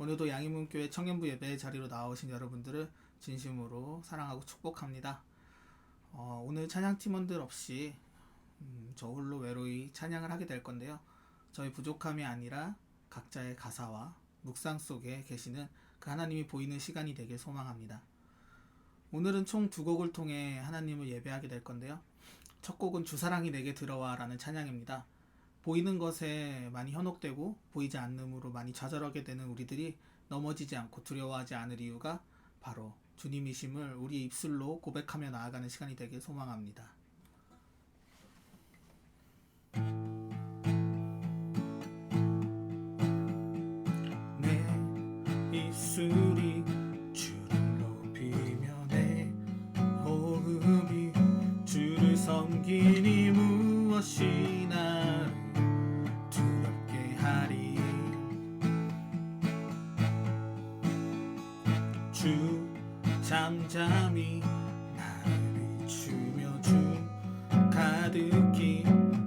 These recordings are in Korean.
오늘도 양인문교회 청년부 예배 자리로 나오신 여러분들을 진심으로 사랑하고 축복합니다. 오늘 찬양팀원들 없이 저 홀로 외로이 찬양을 하게 될 건데요. 저희 부족함이 아니라 각자의 가사와 묵상 속에 계시는 그 하나님이 보이는 시간이 되길 소망합니다. 오늘은 총 2곡을 통해 하나님을 예배하게 될 건데요. 첫 곡은 주사랑이 내게 들어와 라는 찬양입니다. 보이는 것에 많이 현혹되고 보이지 않음으로 많이 좌절하게 되는 우리들이 넘어지지 않고 두려워하지 않을 이유가 바로 주님이심을 우리의 입술로 고백하며 나아가는 시간이 되길 소망합니다. 내 입술이 주를 높이며 내 호흡이 주를 섬기니 무엇이 나를 두렵게 하리. 주 잠잠히 나를 비추며 주 가득히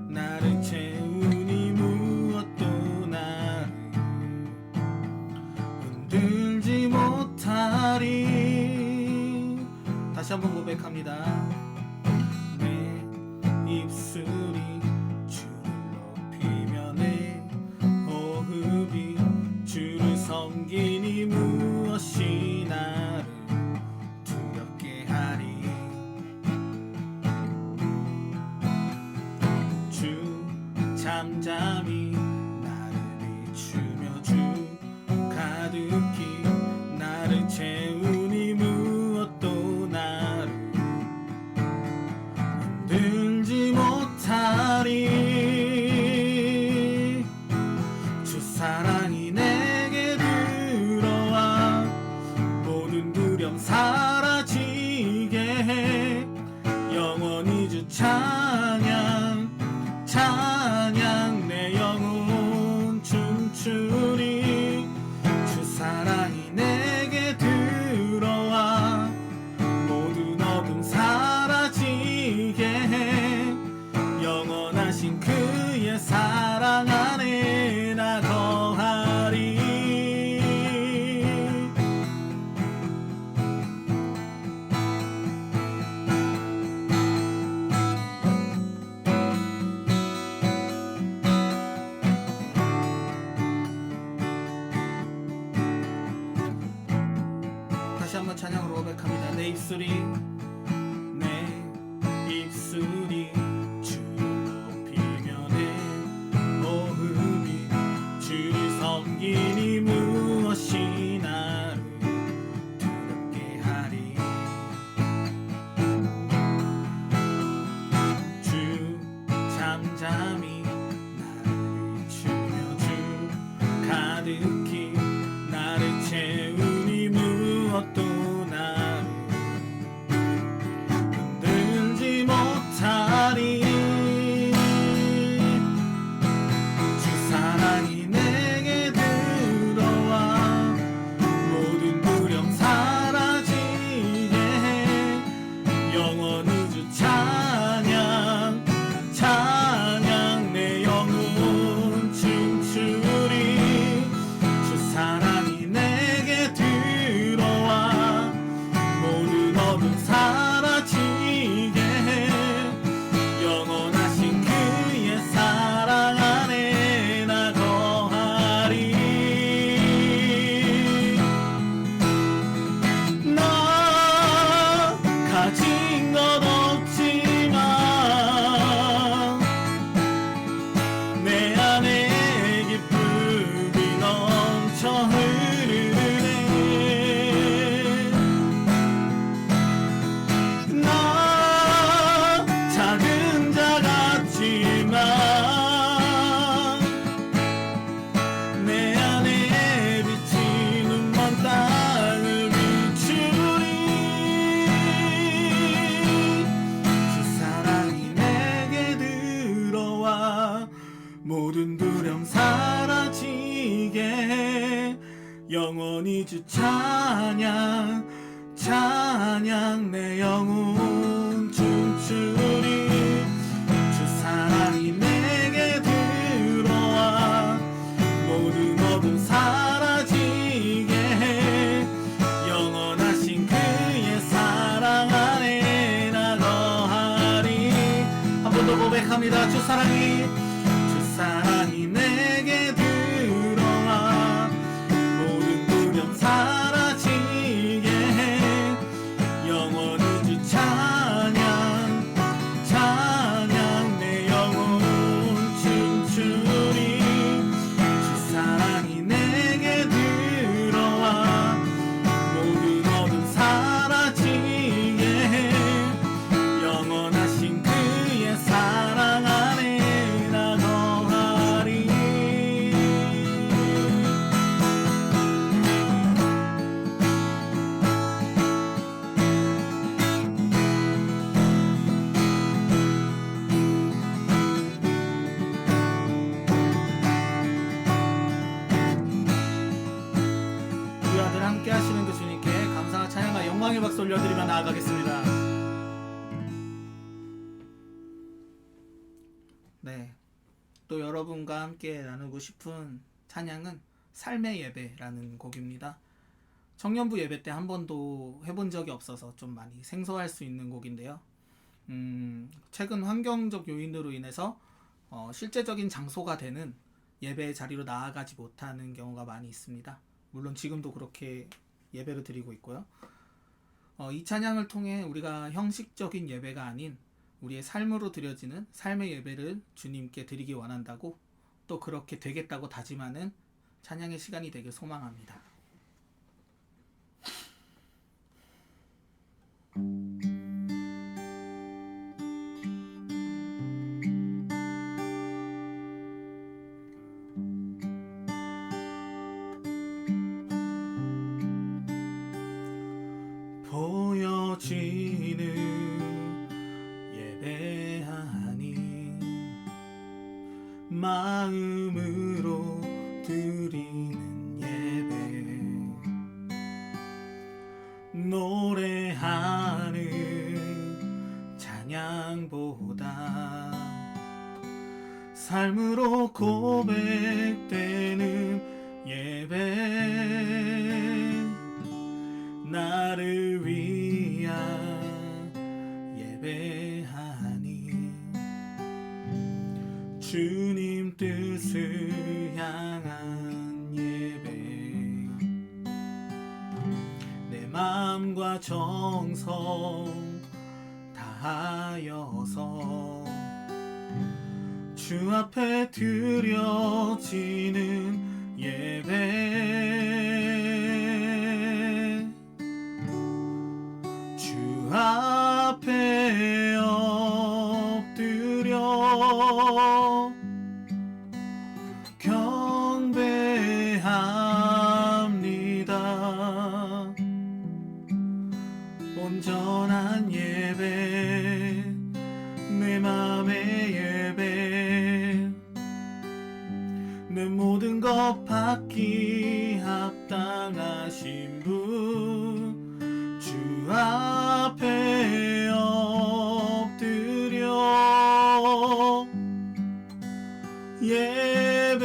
나를 채우니 무엇도 나를 흔들지 못하리. 다시 한번 고백합니다. 내 입술이 주를 높이며 내 호흡이 주를 섬기니 무엇이 나를 두렵게 하리. 주 잠잠히 나를 비추며 주 가득히 나를 채우니 무엇도 나를 흔들지 못하리. 주 사랑이 내게 들어와 모든 두려움 사라지게 해. 영원히 주 찬양 찬양 내 영혼 춤추리. 주 사랑이 내게 들어와 모든 어둠 사라지게 해. 영원하신 그의 사랑 안에 나 거하리. 다시 한번 찬양으로 고백합니다. 내 입술이 주를 높이며 내 호흡이 주를 섬기니 무엇이 나를 두렵게 하리. 주 잠잠히 나를 비추며 주 가득히 나를 채우니 무엇도 나를 흔들지 못하리. 주 사랑이 내게 들어와 모든 두려움 사라지게 해. 영원히 주 찬양 찬양 내 영혼 춤추리. 주 사랑이 내게 들어와 모든 어둠 사라지게 해. 영원하신 그의 사랑 안에 나 거하리. 나 가진 것 없지만 내 안에 기쁨이 넘쳐 흐르네. 나 작은 자 같지만 내 안에 비치는 먼 땅을 비추리. 주 사랑이 내게 들어와 모든 두려움 사라지게 해. 영원히 주 찬양 찬양 내 영혼 춤추리. 주 사랑이 내게 들어와 모든 어둠 사라지게 고백합니다. 주 사랑이 내게 들어와 모든 두려움 사라지게 해. 영원히 주 찬양 내 영혼 춤추리. 주 사랑이 내게 들어와 모든 어둠 사라지게 해. 영원하신 그의 사랑 안에 나 거하리. 우리 아들 함께 하시는 그 주님께 감사와 찬양과 영광의 박수 올려드리며 나아가겠습니다. 네, 또 여러분과 함께 나누고 싶은 찬양은 삶의 예배라는 곡입니다. 청년부 예배 때 한 번도 해본 적이 없어서 좀 많이 생소할 수 있는 곡인데요. 최근 환경적 요인으로 인해서 실제적인 장소가 되는 예배의 자리로 나아가지 못하는 경우가 많이 있습니다. 물론 지금도 그렇게 예배를 드리고 있고요. 이 찬양을 통해 우리가 형식적인 예배가 아닌 우리의 삶으로 드려지는 삶의 예배를 주님께 드리기 원한다고, 또 그렇게 되겠다고 다짐하는 찬양의 시간이 되길 소망합니다. 보여지는 예배하니 마음으로 드리는 예배, 노래하는 찬양보다 삶으로 고백되는 예배, 나를 위한 예배하니 주님 뜻을 향한 예배, 내 마음과 정성 다하여서 주 앞에 드려지는 예배, 주 앞에 엎드려 경배합니다. 온전한 예배, 내 맘의 예배, 내 모든 것 받기 합당하신 분, 주 앞에 엎드려 예배합니다.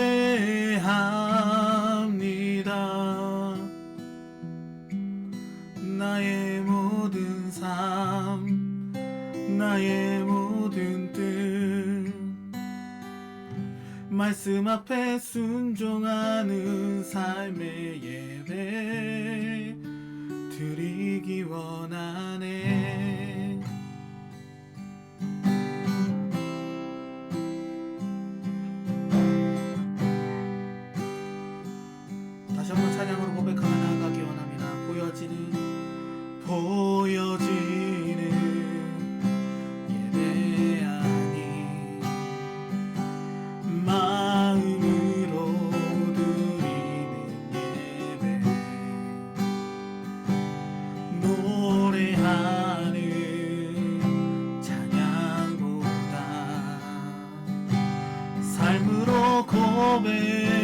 나의 모든 삶, 나의 모든 뜻, 말씀 앞에 순종하는 삶의 예배 드리기 원하네. 다시 한번 찬양으로 고백하며 나아가기 원합니다. 보여지는 예배하니 마음으로 드리는 예배, 노래하는 찬양보다 삶으로 고백되는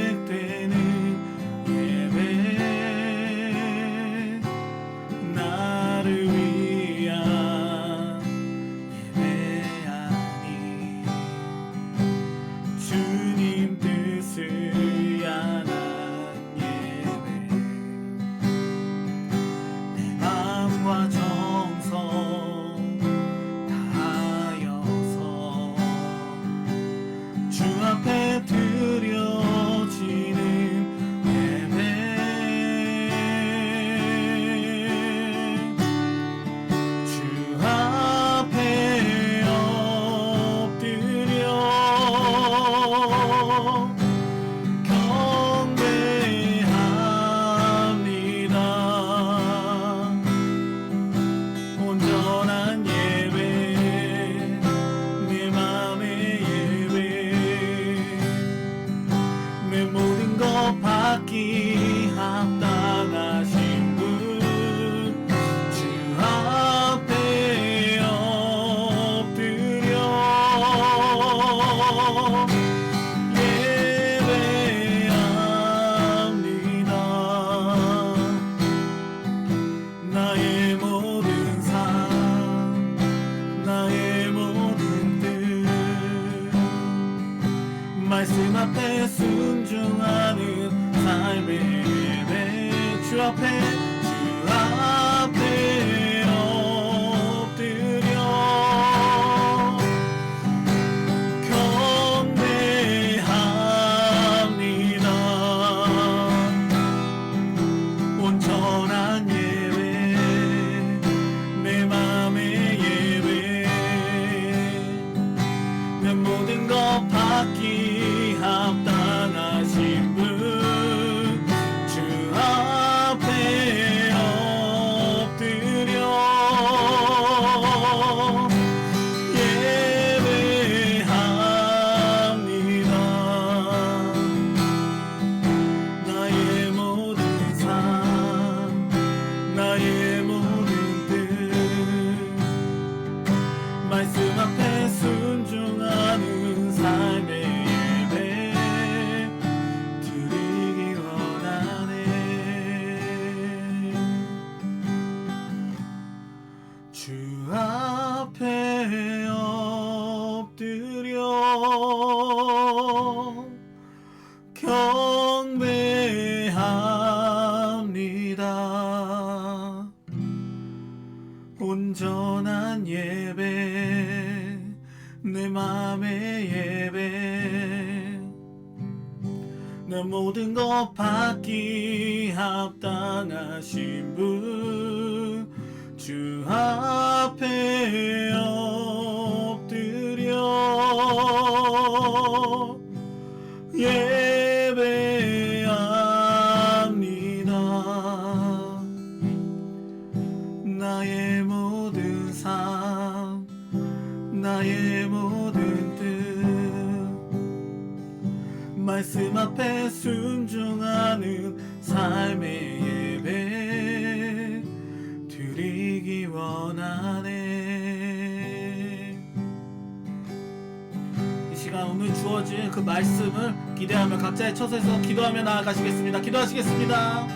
예배, 나를 위한 예배하니 주님 뜻을 향한 예배, 내 마음과 정성 다하여서 말씀 앞에 순종하는 삶의 예배 주 앞에 엎드려 경배합니다. 온전한 예배 내 맘의 예배 내 모든 것 받기 합당하신 분 주 앞에 엎드려 예배합니다. 나의 모든 삶 나의 모든 뜻 말씀 앞에 순종하는 삶의 예배 드리기 원하네. 주 앞에 엎드려 경배합니다. 온전한 예배 내 맘의 예배 내 모든 것 받기 합당하신 분 주 앞에 엎드려 예배합니다. 나의 모든 삶 나의 모든 뜻 말씀 앞에 순종하는 삶의 예배 드리기 원하네. 이 시간 오늘 주어진 그 말씀을 기대하며 각자의 처소에서 기도하며 나아가시겠습니다. 기도하시겠습니다.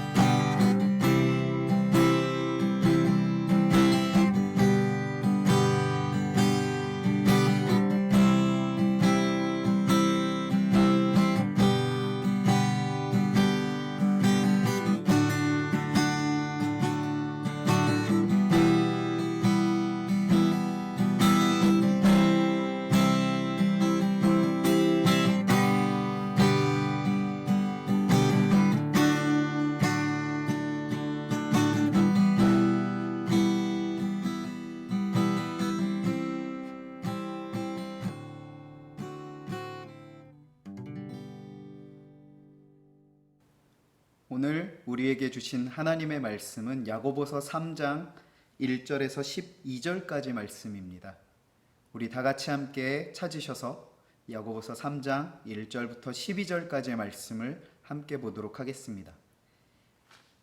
오늘 우리에게 주신 하나님의 말씀은 야고보서 3장 1절에서 12절까지 말씀입니다. 우리 다 같이 함께 찾으셔서 야고보서 3장 1절부터 12절까지의 말씀을 함께 보도록 하겠습니다.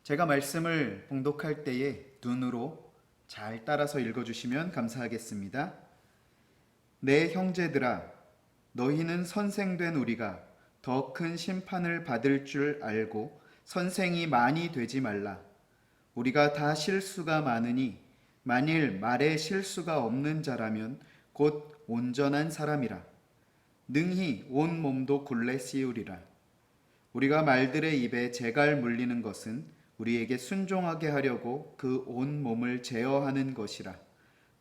제가 말씀을 봉독할 때에 눈으로 잘 따라서 읽어주시면 감사하겠습니다. 내 형제들아, 너희는 선생된 우리가 더 큰 심판을 받을 줄 알고 선생이 많이 되지 말라. 우리가 다 실수가 많으니 만일 말에 실수가 없는 자라면 곧 온전한 사람이라. 능히 온 몸도 굴레 씌우리라. 우리가 말들의 입에 재갈 물리는 것은 우리에게 순종하게 하려고 그 온 몸을 제어하는 것이라.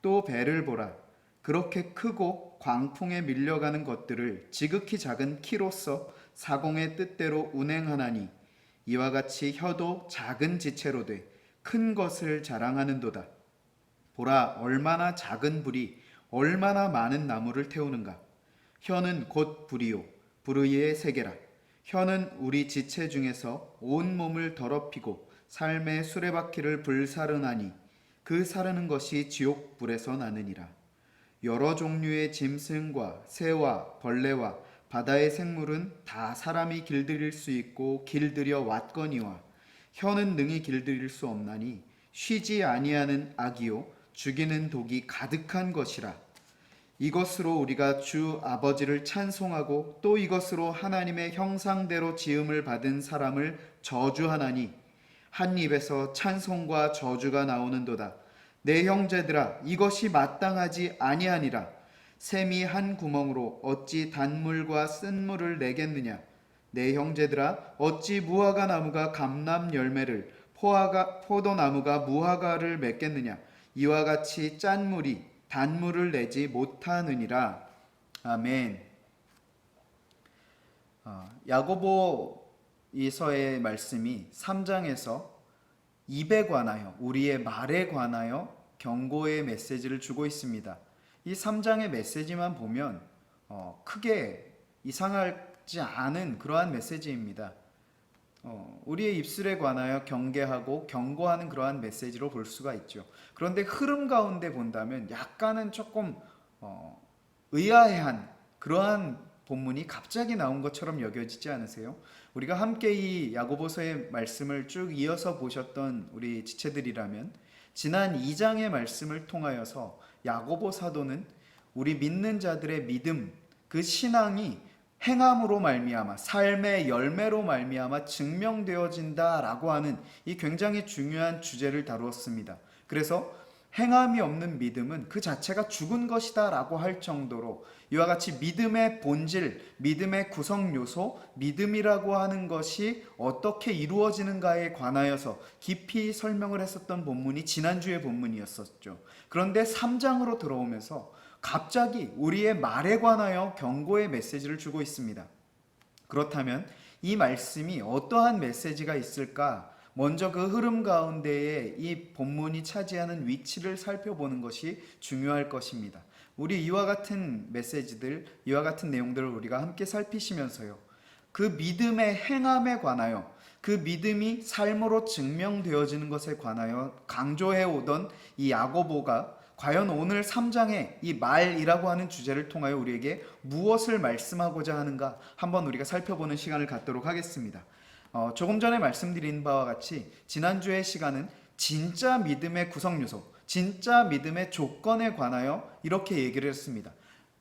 또 배를 보라. 그렇게 크고 광풍에 밀려가는 것들을 지극히 작은 키로서 사공의 뜻대로 운행하나니 이와 같이 혀도 작은 지체로 돼 큰 것을 자랑하는도다. 보라, 얼마나 작은 불이 얼마나 많은 나무를 태우는가. 혀는 곧 불이요 불의의 세계라. 혀는 우리 지체 중에서 온 몸을 더럽히고 삶의 수레바퀴를 불사르나니 그 사르는 것이 지옥 불에서 나느니라. 여러 종류의 짐승과 새와 벌레와 바다의 생물은 다 사람이 길들일 수 있고 길들여 왔거니와 혀는 능히 길들일 수 없나니 쉬지 아니하는 악이요 죽이는 독이 가득한 것이라. 이것으로 우리가 주 아버지를 찬송하고 또 이것으로 하나님의 형상대로 지음을 받은 사람을 저주하나니 한 입에서 찬송과 저주가 나오는도다. 내 형제들아, 이것이 마땅하지 아니하니라. 샘이 한 구멍으로 어찌 단물과 쓴물을 내겠느냐. 내 형제들아, 어찌 무화과 나무가 감람 열매를, 포도나무가 무화과를 맺겠느냐. 이와 같이 짠 물이 단물을 내지 못하느니라. 아멘. 야고보 이서의 말씀이 3장에서 입에 관하여, 우리의 말에 관하여 경고의 메시지를 주고 있습니다. 이 3장의 메시지만 보면 크게 이상하지 않은 그러한 메시지입니다. 우리의 입술에 관하여 경계하고 경고하는 그러한 메시지로 볼 수가 있죠. 그런데 흐름 가운데 본다면 약간은 조금 의아해한 그러한 본문이 갑자기 나온 것처럼 여겨지지 않으세요? 우리가 함께 이 야고보서의 말씀을 쭉 이어서 보셨던 우리 지체들이라면 지난 2장의 말씀을 통하여서 야고보 사도는 우리 믿는 자들의 믿음, 그 신앙이 행함으로 말미암아, 삶의 열매로 말미암아 증명되어진다라고 하는 이 굉장히 중요한 주제를 다루었습니다. 그래서 행함이 없는 믿음은 그 자체가 죽은 것이다 라고 할 정도로 이와 같이 믿음의 본질, 믿음의 구성 요소, 믿음이라고 하는 것이 어떻게 이루어지는가에 관하여서 깊이 설명을 했었던 본문이 지난주의 본문이었었죠. 그런데 3장으로 들어오면서 갑자기 우리의 말에 관하여 경고의 메시지를 주고 있습니다. 그렇다면 이 말씀이 어떠한 메시지가 있을까? 먼저 그 흐름 가운데에 이 본문이 차지하는 위치를 살펴보는 것이 중요할 것입니다. 우리 이와 같은 메시지들, 이와 같은 내용들을 우리가 함께 살피시면서요, 그 믿음의 행함에 관하여, 그 믿음이 삶으로 증명되어지는 것에 관하여 강조해 오던 이 야고보가 과연 오늘 3장의 이 말이라고 하는 주제를 통하여 우리에게 무엇을 말씀하고자 하는가 한번 우리가 살펴보는 시간을 갖도록 하겠습니다. 조금 전에 말씀드린 바와 같이 지난주의 시간은 진짜 믿음의 구성요소, 진짜 믿음의 조건에 관하여 이렇게 얘기를 했습니다.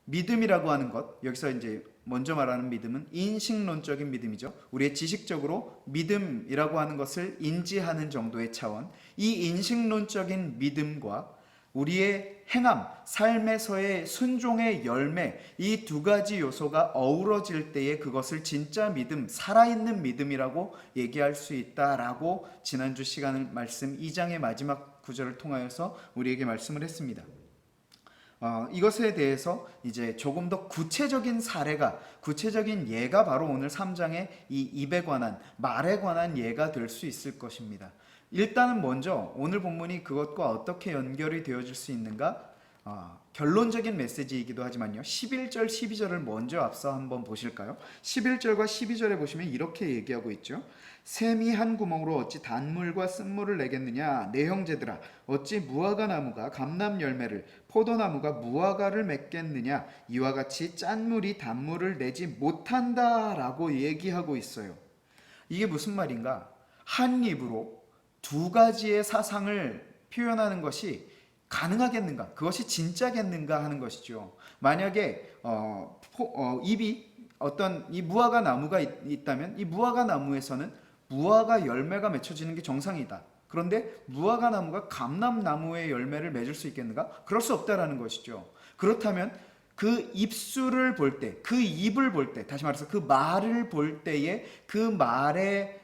믿음이라고 하는 것, 여기서 이제 먼저 말하는 믿음은 인식론적인 믿음이죠. 우리의 지식적으로 믿음이라고 하는 것을 인지하는 정도의 차원, 이 인식론적인 믿음과 우리의 행함, 삶에서의 순종의 열매, 이 두 가지 요소가 어우러질 때에 그것을 진짜 믿음, 살아있는 믿음이라고 얘기할 수 있다라고 지난주 시간 말씀 2장의 마지막 구절을 통하여서 우리에게 말씀을 했습니다. 이것에 대해서 이제 조금 더 구체적인 사례가, 구체적인 예가 바로 오늘 3장의 이 입에 관한, 말에 관한 예가 될 수 있을 것입니다. 일단은 먼저 오늘 본문이 그것과 어떻게 연결이 되어질 수 있는가? 결론적인 메시지이기도 하지만요, 11절 12절을 먼저 앞서 한번 보실까요? 11절과 12절에 보시면 이렇게 얘기하고 있죠. 샘이 한 구멍으로 어찌 단물과 쓴물을 내겠느냐. 내 형제들아, 어찌 무화과 나무가 감람 열매를, 포도나무가 무화과를 맺겠느냐. 이와 같이 짠 물이 단물을 내지 못한다라고 얘기하고 있어요. 이게 무슨 말인가? 한 입으로 두 가지의 사상을 표현하는 것이 가능하겠는가? 그것이 진짜겠는가 하는 것이죠. 만약에 입이 어떤 이 무화과 나무가 있다면 이 무화과 나무에서는 무화과 열매가 맺혀지는 게 정상이다. 그런데 무화과 나무가 감람나무의 열매를 맺을 수 있겠는가? 그럴 수 없다라는 것이죠. 그렇다면 그 입술을 볼 때, 그 입을 볼 때, 다시 말해서 그 말을 볼 때에 그 말의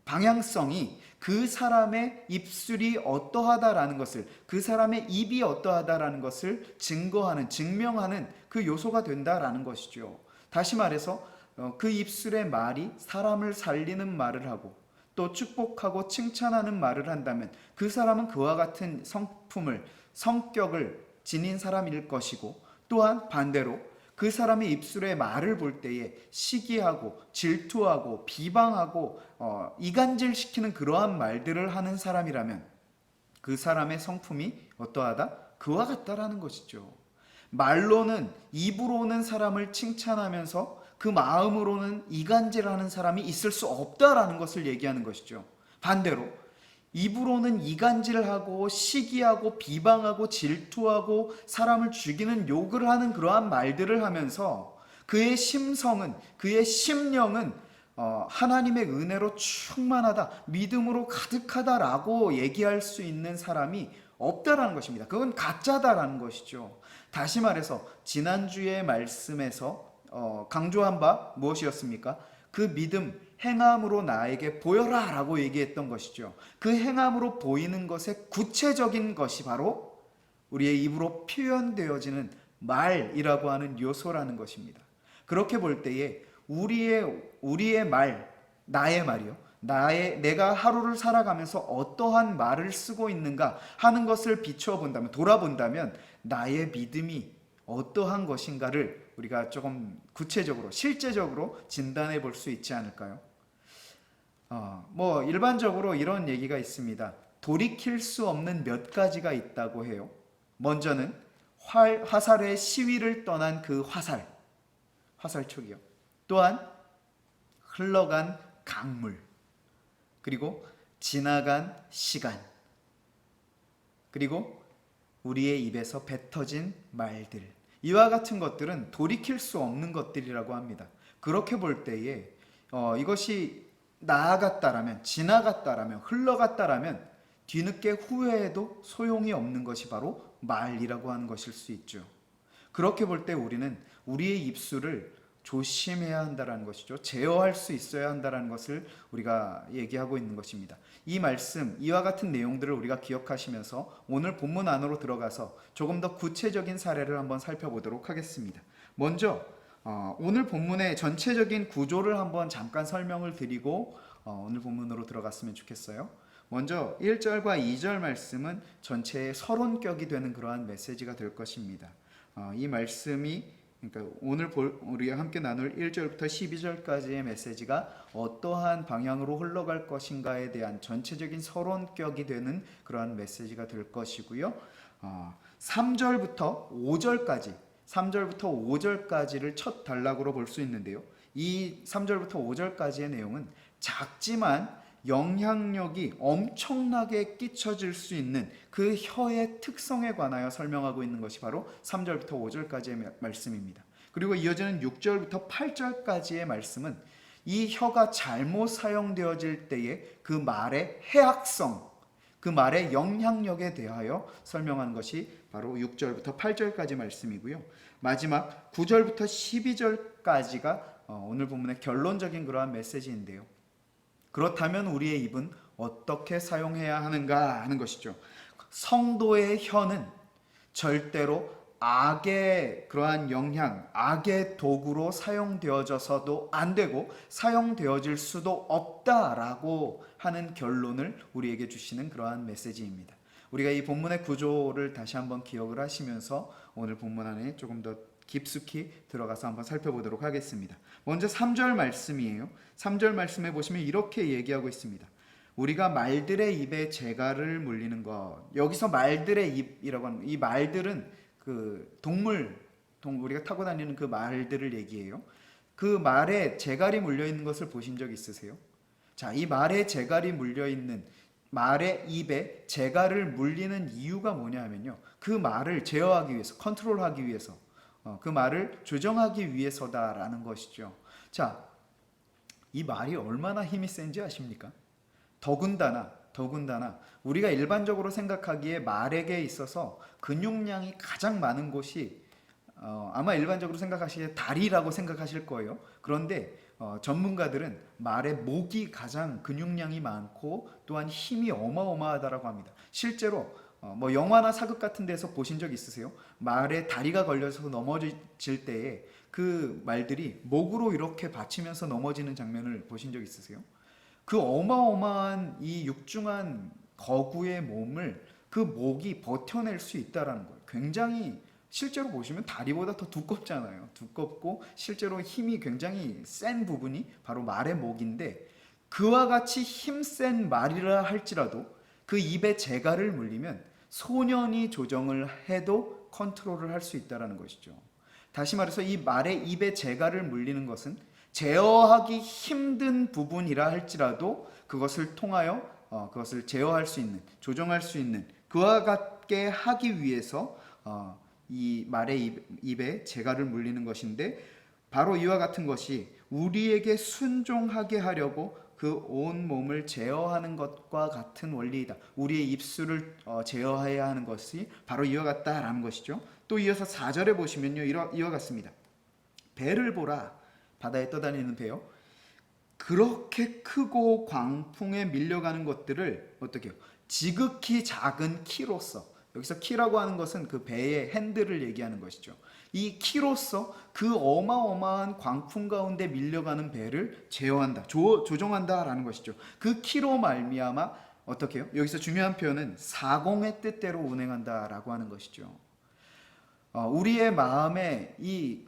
방향성이 그 사람의 입술이 어떠하다라는 것을, 그 사람의 입이 어떠하다라는 것을 증거하는, 증명하는 그 요소가 된다라는 것이죠. 다시 말해서 그 입술의 말이 사람을 살리는 말을 하고 또 축복하고 칭찬하는 말을 한다면 그 사람은 그와 같은 성품을, 성격을 지닌 사람일 것이고, 또한 반대로 그 사람의 입술의 말을 볼 때에 시기하고 질투하고 비방하고 이간질시키는 그러한 말들을 하는 사람이라면 그 사람의 성품이 어떠하다? 그와 같다라는 것이죠. 말로는, 입으로는 사람을 칭찬하면서 그 마음으로는 이간질하는 사람이 있을 수 없다라는 것을 얘기하는 것이죠. 반대로 입으로는 이간질하고 시기하고 비방하고 질투하고 사람을 죽이는 욕을 하는 그러한 말들을 하면서 그의 심성은, 그의 심령은 하나님의 은혜로 충만하다, 믿음으로 가득하다라고 얘기할 수 있는 사람이 없다라는 것입니다. 그건 가짜다라는 것이죠. 다시 말해서 지난주의 말씀에서 강조한 바 무엇이었습니까? 그 믿음, 행함으로 나에게 보여라 라고 얘기했던 것이죠. 그 행함으로 보이는 것의 구체적인 것이 바로 우리의 입으로 표현되어지는 말이라고 하는 요소라는 것입니다. 그렇게 볼 때에 우리의 말, 나의 말이요. 내가 하루를 살아가면서 어떠한 말을 쓰고 있는가 하는 것을 비추어 본다면, 돌아본다면 나의 믿음이 어떠한 것인가를 우리가 조금 구체적으로, 실제적으로 진단해 볼 수 있지 않을까요? 일반적으로 이런 얘기가 있습니다. 돌이킬 수 없는 몇 가지가 있다고 해요. 먼저는 화살의 시위를 떠난 그 화살촉이요. 또한 흘러간 강물, 그리고 지나간 시간, 그리고 우리의 입에서 뱉어진 말들. 이와 같은 것들은 돌이킬 수 없는 것들이라고 합니다. 그렇게 볼 때에 이것이 나아갔다라면, 지나갔다라면, 흘러갔다라면 뒤늦게 후회해도 소용이 없는 것이 바로 말이라고 하는 것일 수 있죠. 그렇게 볼 때 우리는 우리의 입술을 조심해야 한다는 것이죠. 제어할 수 있어야 한다는 것을 우리가 얘기하고 있는 것입니다. 이 말씀, 이와 같은 내용들을 우리가 기억하시면서 오늘 본문 안으로 들어가서 조금 더 구체적인 사례를 한번 살펴보도록 하겠습니다. 먼저 오늘 본문의 전체적인 구조를 한번 잠깐 설명을 드리고 오늘 본문으로 들어갔으면 좋겠어요. 먼저 1절과 2절 말씀은 전체의 서론격이 되는 그러한 메시지가 될 것입니다. 이 말씀이, 그러니까 오늘 우리가 함께 나눌 1절부터 12절까지의 메시지가 어떠한 방향으로 흘러갈 것인가에 대한 전체적인 서론격이 되는 그러한 메시지가 될 것이고요. 3절부터 5절까지를 첫 단락으로 볼 수 있는데요. 이 3절부터 5절까지의 내용은 작지만 영향력이 엄청나게 끼쳐질 수 있는 그 혀의 특성에 관하여 설명하고 있는 것이 바로 3절부터 5절까지의 말씀입니다. 그리고 이어지는 6절부터 8절까지의 말씀은 이 혀가 잘못 사용되어질 때의 그 말의 해악성, 그 말의 영향력에 대하여 설명하는 것이 바로 6절부터 8절까지 말씀이고요. 마지막 9절부터 12절까지가 오늘 본문의 결론적인 그러한 메시지인데요. 그렇다면 우리의 입은 어떻게 사용해야 하는가 하는 것이죠. 성도의 혀는 절대로 악의 그러한 영향, 악의 도구로 사용되어져서도 안 되고 사용되어질 수도 없다라고 하는 결론을 우리에게 주시는 그러한 메시지입니다. 우리가 이 본문의 구조를 다시 한번 기억을 하시면서 오늘 본문 안에 조금 더 깊숙이 들어가서 한번 살펴보도록 하겠습니다. 먼저 3절 말씀이에요. 3절 말씀에 보시면 이렇게 얘기하고 있습니다. 우리가 말들의 입에 재갈을 물리는 것. 여기서 말들의 입이라고 하는, 이 말들은 그 우리가 타고 다니는 그 말들을 얘기해요. 그 말에 재갈이 물려 있는 것을 보신 적 있으세요? 자, 이 말에 재갈이 물려 있는, 말의 입에 재갈을 물리는 이유가 뭐냐 하면요, 그 말을 제어하기 위해서, 컨트롤하기 위해서, 그 말을 조정하기 위해서다라는 것이죠. 자, 이 말이 얼마나 힘이 센지 아십니까? 더군다나 우리가 일반적으로 생각하기에 말에게 있어서 근육량이 가장 많은 곳이 아마 일반적으로 생각하시기에 다리라고 생각하실 거예요. 그런데 전문가들은 말의 목이 가장 근육량이 많고 또한 힘이 어마어마하다라고 합니다. 실제로 영화나 사극 같은 데서 보신 적 있으세요? 말에 다리가 걸려서 넘어질 때에 그 말들이 목으로 이렇게 받치면서 넘어지는 장면을 보신 적 있으세요? 그 어마어마한 이 육중한 거구의 몸을 그 목이 버텨낼 수 있다라는 거예요. 굉장히, 실제로 보시면 다리보다 더 두껍잖아요. 두껍고 실제로 힘이 굉장히 센 부분이 바로 말의 목인데, 그와 같이 힘센 말이라 할지라도 그 입에 재갈을 물리면 소년이 조정을 해도 컨트롤을 할 수 있다는 것이죠. 다시 말해서 이 말의 입에 재갈을 물리는 것은 제어하기 힘든 부분이라 할지라도 그것을 통하여 그것을 제어할 수 있는, 조정할 수 있는, 그와 같게 하기 위해서 이 말의 입에 재갈을 물리는 것인데, 바로 이와 같은 것이 우리에게 순종하게 하려고 그 온 몸을 제어하는 것과 같은 원리이다. 우리의 입술을 제어해야 하는 것이 바로 이와 같다라는 것이죠. 또 이어서 4절에 보시면요, 이와 같습니다. 배를 보라. 바다에 떠다니는 배요. 그렇게 크고 광풍에 밀려가는 것들을 어떻게 해요? 지극히 작은 키로서, 여기서 키라고 하는 것은 그 배의 핸들을 얘기하는 것이죠. 이 키로서 그 어마어마한 광풍 가운데 밀려가는 배를 제어한다, 조종한다라는 것이죠. 그 키로 말미암아 어떻게 해요? 여기서 중요한 표현은 사공의 뜻대로 운행한다라고 하는 것이죠. 우리의 마음에 이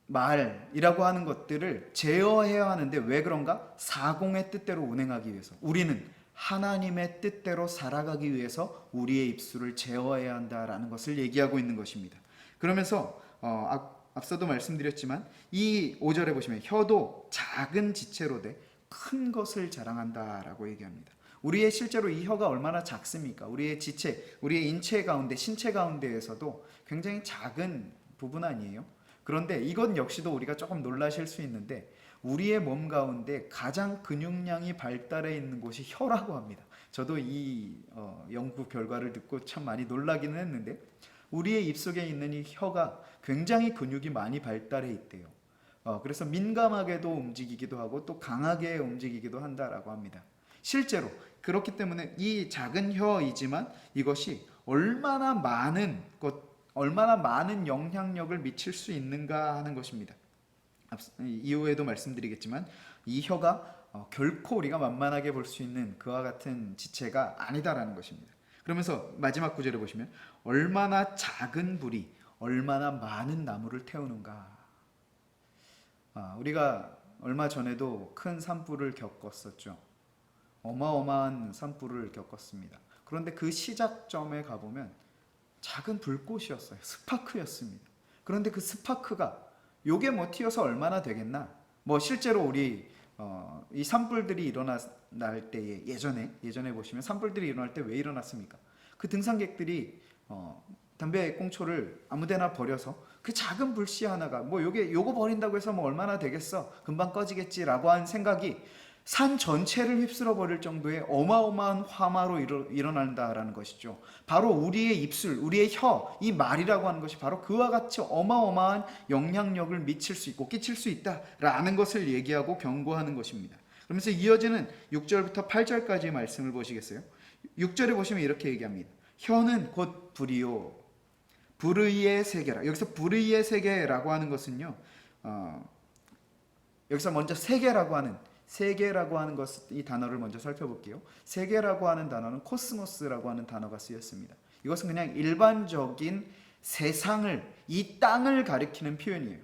말이라고 하는 것들을 제어해야 하는데 왜 그런가? 사공의 뜻대로 운행하기 위해서. 우리는 하나님의 뜻대로 살아가기 위해서 우리의 입술을 제어해야 한다라는 것을 얘기하고 있는 것입니다. 그러면서 앞서도 말씀드렸지만 이 5절에 보시면 혀도 작은 지체로 돼 큰 것을 자랑한다라고 얘기합니다. 우리의 실제로 이 혀가 얼마나 작습니까? 우리의 지체, 우리의 인체 가운데, 신체 가운데에서도 굉장히 작은 부분 아니에요? 그런데 이것 역시도 우리가 조금 놀라실 수 있는데 우리의 몸 가운데 가장 근육량이 발달해 있는 곳이 혀라고 합니다. 저도 이 연구 결과를 듣고 참 많이 놀라기는 했는데 우리의 입속에 있는 이 혀가 굉장히 근육이 많이 발달해 있대요. 그래서 민감하게도 움직이기도 하고 또 강하게 움직이기도 한다라고 합니다. 실제로 그렇기 때문에 이 작은 혀이지만 이것이 얼마나 많은 영향력을 미칠 수 있는가 하는 것입니다. 이후에도 말씀드리겠지만 이 혀가 결코 우리가 만만하게 볼 수 있는 그와 같은 지체가 아니다라는 것입니다. 그러면서 마지막 구절에 보시면 얼마나 작은 불이 얼마나 많은 나무를 태우는가. 우리가 얼마 전에도 큰 산불을 겪었었죠. 어마어마한 산불을 겪었습니다. 그런데 그 시작점에 가보면 작은 불꽃이었어요. 스파크였습니다. 그런데 그 스파크가 요게 뭐 튀어서 얼마나 되겠나? 뭐 실제로 우리 이 산불들이 일어날 때에 예전에 보시면 산불들이 일어날 때 왜 일어났습니까? 그 등산객들이 담배 꽁초를 아무데나 버려서 그 작은 불씨 하나가 뭐 요거 버린다고 해서 뭐 얼마나 되겠어? 금방 꺼지겠지라고 한 생각이 산 전체를 휩쓸어 버릴 정도의 어마어마한 화마로 일어난다라는 것이죠. 바로 우리의 입술, 우리의 혀, 이 말이라고 하는 것이 바로 그와 같이 어마어마한 영향력을 미칠 수 있고 끼칠 수 있다라는 것을 얘기하고 경고하는 것입니다. 그러면서 이어지는 6절부터 8절까지의 말씀을 보시겠어요? 6절에 보시면 이렇게 얘기합니다. 혀는 곧 불이요 불의의 세계라. 여기서 불의의 세계라고 하는 것은요, 여기서 먼저 세계라고 하는 것, 이 단어를 먼저 살펴볼게요. 세계라고 하는 단어는 코스모스라고 하는 단어가 쓰였습니다. 이것은 그냥 일반적인 세상을, 이 땅을 가리키는 표현이에요.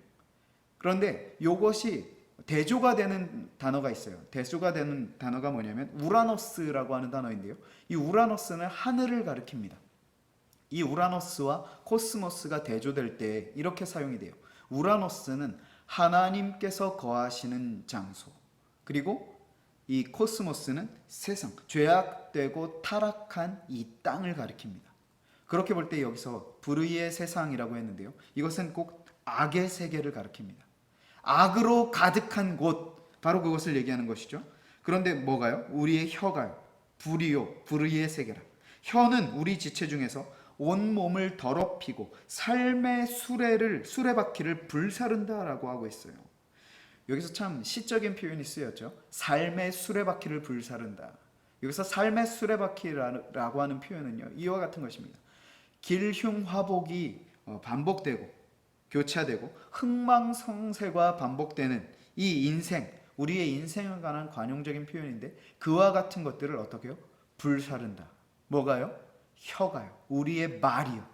그런데 이것이 대조가 되는 단어가 있어요. 대조가 되는 단어가 뭐냐면 우라노스라고 하는 단어인데요. 이 우라노스는 하늘을 가리킵니다. 이 우라노스와 코스모스가 대조될 때 이렇게 사용이 돼요. 우라노스는 하나님께서 거하시는 장소, 그리고 이 코스모스는 세상, 죄악되고 타락한 이 땅을 가리킵니다. 그렇게 볼 때 여기서 불의의 세상이라고 했는데요, 이것은 꼭 악의 세계를 가리킵니다. 악으로 가득한 곳, 바로 그것을 얘기하는 것이죠. 그런데 뭐가요? 우리의 혀가요. 불이요, 불의의 세계라. 혀는 우리 지체 중에서 온 몸을 더럽히고 삶의 수레바퀴를 불사른다라고 하고 있어요. 여기서 참 시적인 표현이 쓰였죠. 삶의 수레바퀴를 불사른다. 여기서 삶의 수레바퀴라고 하는 표현은요, 이와 같은 것입니다. 길흉화복이 반복되고 교차되고 흥망성쇠가 반복되는 이 인생, 우리의 인생에 관한 관용적인 표현인데 그와 같은 것들을 어떻게 해요? 불사른다. 뭐가요? 혀가요. 우리의 말이요.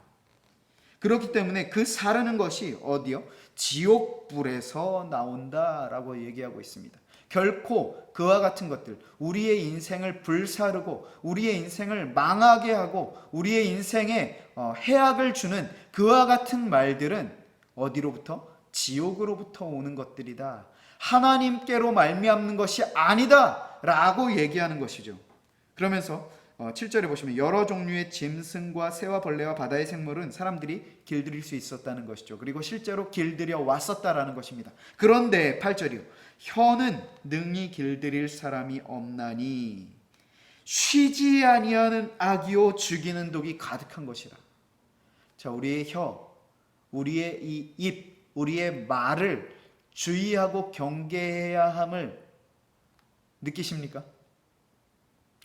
그렇기 때문에 그 사르는 것이 어디요? 지옥불에서 나온다라고 얘기하고 있습니다. 결코 그와 같은 것들, 우리의 인생을 불사르고 우리의 인생을 망하게 하고 우리의 인생에 해악을 주는 그와 같은 말들은 어디로부터? 지옥으로부터 오는 것들이다. 하나님께로 말미암는 것이 아니다 라고 얘기하는 것이죠. 그러면서 7절에 보시면 여러 종류의 짐승과 새와 벌레와 바다의 생물은 사람들이 길들일 수 있었다는 것이죠. 그리고 실제로 길들여 왔었다라는 것입니다. 그런데 8절이요. 혀는 능히 길들일 사람이 없나니 쉬지 아니하는 악이요 죽이는 독이 가득한 것이라. 자, 우리의 혀, 우리의 이 입, 우리의 말을 주의하고 경계해야 함을 느끼십니까?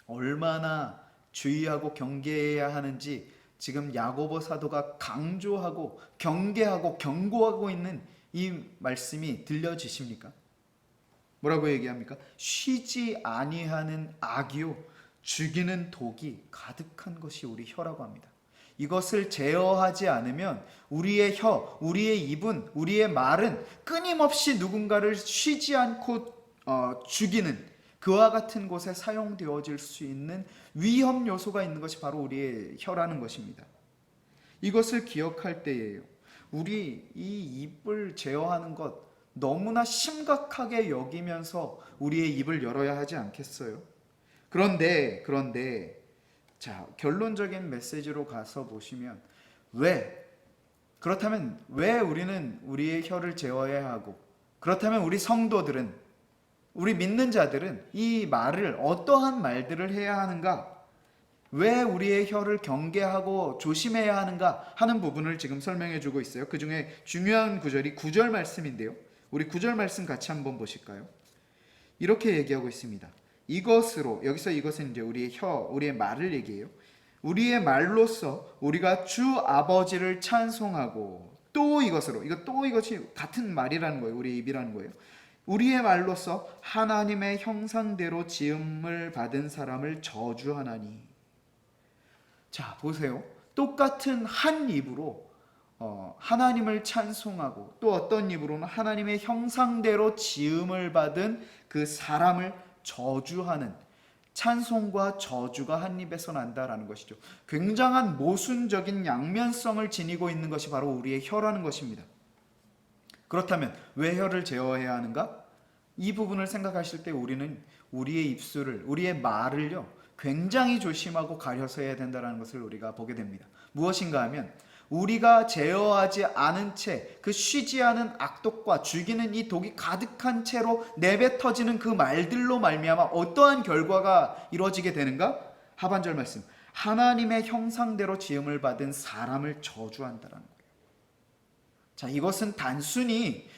얼마나 주의하고 경계해야 하는지 지금 야고보 사도가 강조하고 경계하고 경고하고 있는 이 말씀이 들려지십니까? 뭐라고 얘기합니까? 쉬지 아니하는 악이요 죽이는 독이 가득한 것이 우리 혀라고 합니다. 이것을 제어하지 않으면 우리의 혀, 우리의 입은, 우리의 말은 끊임없이 누군가를 쉬지 않고 죽이는 그와 같은 곳에 사용되어질 수 있는 위험 요소가 있는 것이 바로 우리의 혀라는 것입니다. 이것을 기억할 때에요. 우리 이 입을 제어하는 것 너무나 심각하게 여기면서 우리의 입을 열어야 하지 않겠어요? 그런데 자, 결론적인 메시지로 가서 보시면 그렇다면 왜 우리는 우리의 혀를 제어해야 하고, 그렇다면 우리 성도들은, 우리 믿는 자들은 이 말을, 어떠한 말들을 해야 하는가, 왜 우리의 혀를 경계하고 조심해야 하는가 하는 부분을 지금 설명해 주고 있어요. 그 중에 중요한 구절이 9절 말씀인데요. 우리 9절 말씀 같이 한번 보실까요? 이렇게 얘기하고 있습니다. 이것으로, 여기서 이것은 이제 우리의 혀, 우리의 말을 얘기해요. 우리의 말로써 우리가 주 아버지를 찬송하고, 또 이것으로, 이것이 같은 말이라는 거예요. 우리의 입이라는 거예요. 우리의 말로써 하나님의 형상대로 지음을 받은 사람을 저주하나니. 자, 보세요. 똑같은 한 입으로 하나님을 찬송하고, 또 어떤 입으로는 하나님의 형상대로 지음을 받은 그 사람을 저주하는, 찬송과 저주가 한 입에서 난다라는 것이죠. 굉장한 모순적인 양면성을 지니고 있는 것이 바로 우리의 혀라는 것입니다. 그렇다면 왜 혀를 제어해야 하는가? 이 부분을 생각하실 때 우리는 우리의 입술을, 우리의 말을요, 굉장히 조심하고 가려서 해야 된다는 것을 우리가 보게 됩니다. 무엇인가 하면 우리가 제어하지 않은 채 그 쉬지 않은 악독과 죽이는 이 독이 가득한 채로 내뱉어지는 그 말들로 말미암아 어떠한 결과가 이루어지게 되는가? 하반절 말씀, 하나님의 형상대로 지음을 받은 사람을 저주한다라는 거예요. 자, 이것은 단순히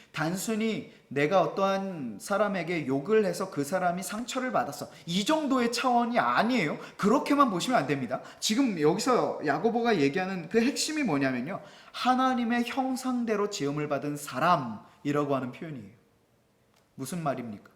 내가 어떠한 사람에게 욕을 해서 그 사람이 상처를 받았어, 이 정도의 차원이 아니에요. 그렇게만 보시면 안 됩니다. 지금 여기서 야고보가 얘기하는 그 핵심이 뭐냐면요, 하나님의 형상대로 지음을 받은 사람이라고 하는 표현이에요. 무슨 말입니까?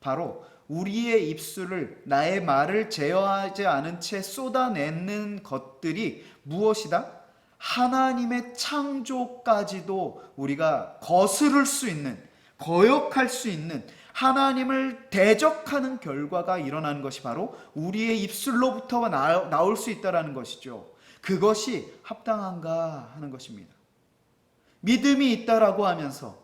바로 우리의 입술을, 나의 말을 제어하지 않은 채 쏟아내는 것들이 무엇이다? 하나님의 창조까지도 우리가 거스를 수 있는, 거역할 수 있는, 하나님을 대적하는 결과가 일어나는 것이 바로 우리의 입술로부터 나올 수 있다는 것이죠. 그것이 합당한가 하는 것입니다. 믿음이 있다라고 하면서,